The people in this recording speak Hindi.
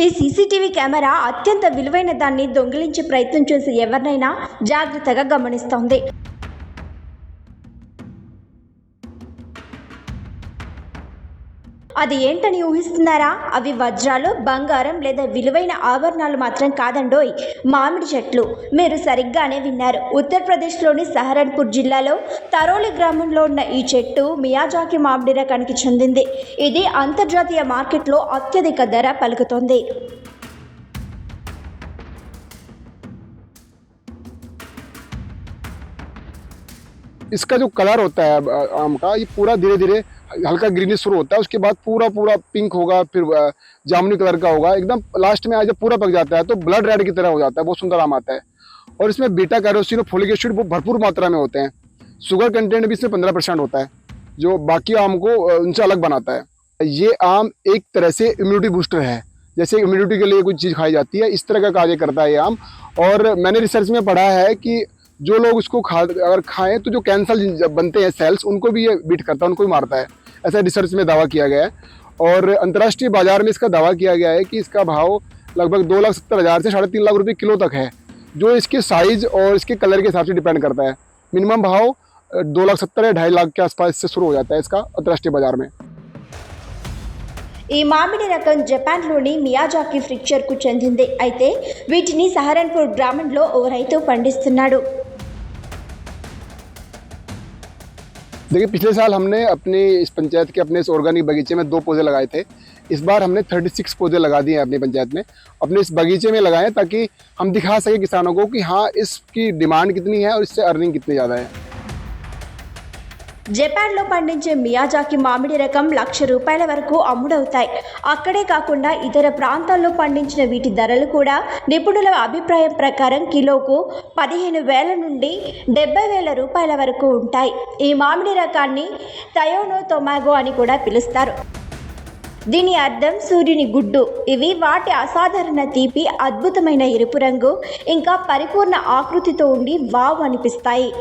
ఈ సీసీటీవీ కెమెరా అత్యంత విలువైన దాన్ని దొంగిలించే ప్రయత్నం చేసి ఎవరినైనా జాగ్రత్తగా గమనిస్తోంది. అది ఏంటని ఊహిస్తున్నారా? అవి వజ్రాలు, బంగారం లేదా విలువైన ఆభరణాలు మాత్రం కాదండోయ్, మామిడి చెట్లు. మీరు సరిగ్గానే విన్నారు. ఉత్తరప్రదేశ్లోని సహరన్పూర్ జిల్లాలో తరోలి గ్రామంలో ఉన్న ఈ చెట్టు మియాజాకి మామిడి రకానికి చెందింది. ఇది అంతర్జాతీయ మార్కెట్లో అత్యధిక ధర పలుకుతోంది. इसका जो कलर होता है आम का, ये पूरा धीरे धीरे हल्का ग्रीनिश शुरू होता है, उसके बाद पूरा पूरा पिंक होगा, फिर जामुनी कलर का होगा, एकदम लास्ट में जब पूरा पक जाता है तो ब्लड रेड की तरह हो जाता है। बहुत सुंदर आम आता है और इसमें बीटा कैरोसिन और फोलिक एसिड भरपूर मात्रा में होते हैं। शुगर कंटेंट भी इसमें 15% होता है, जो बाकी आम को उनसे अलग बनाता है। ये आम एक तरह से इम्यूनिटी बूस्टर है, जैसे इम्यूनिटी के लिए कोई चीज़ खाई जाती है, इस तरह का कार्य करता है ये आम। और मैंने रिसर्च में पढ़ा है कि जो लोग इसको अगर खाएं तो जो कैंसर बनते हैं सेल्स, उनको भी ये बीट करता है, उनको भी मारता है, ऐसा रिसर्च में दावा किया गया है। और अंतर्राष्ट्रीय बाजार में इसका दावा किया गया है कि इसका भाव लगभग 2,70,000 से 3.5 लाख रुपये किलो तक है, जो इसके साइज़ और इसके कलर के हिसाब से डिपेंड करता है। मिनिमम भाव 2,70,000 या 2.5 लाख के आसपास से शुरू हो जाता है इसका अंतर्राष्ट्रीय बाजार में। ఈ మామిడి రకం జపాన్లోని మియాజాకి ప్రిఫెక్చర్కు చెందింది. అయితే వీటిని సహరన్పూర్ గ్రామంలో ఓ రైతు పండిస్తున్నాడు. देखिए, पिछले साल हमने अपनी इस पंचायत के अपने इस ऑर्गेनिक बगीचे में 2 पौधे लगाए थे। इस बार हमने 36 पौधे लगा दिए हैं अपनी पंचायत में, अपने इस बगीचे में लगाए ताकि हम दिखा सके किसानों को कि हाँ, इसकी डिमांड कितनी है और इससे अर्निंग कितनी ज़्यादा है। జపాన్లో పండించే మియాజాకి మామిడి రకం ₹1,00,000 వరకు అమ్ముడవుతాయి. అక్కడే కాకుండా ఇతర ప్రాంతాల్లో పండించిన వీటి ధరలు కూడా నిపుణుల అభిప్రాయం ప్రకారం కిలోకు ₹15,000 నుండి ₹70,000 వరకు ఉంటాయి. ఈ మామిడి రకాన్ని టయోనో టొమాగో అని కూడా పిలుస్తారు. దీని అర్థం సూర్యుని గుడ్డు. ఇవి వాటి అసాధారణ తీపి, అద్భుతమైన ఎరుపు రంగు, ఇంకా పరిపూర్ణ ఆకృతితో ఉండి వావ్ అనిపిస్తాయి.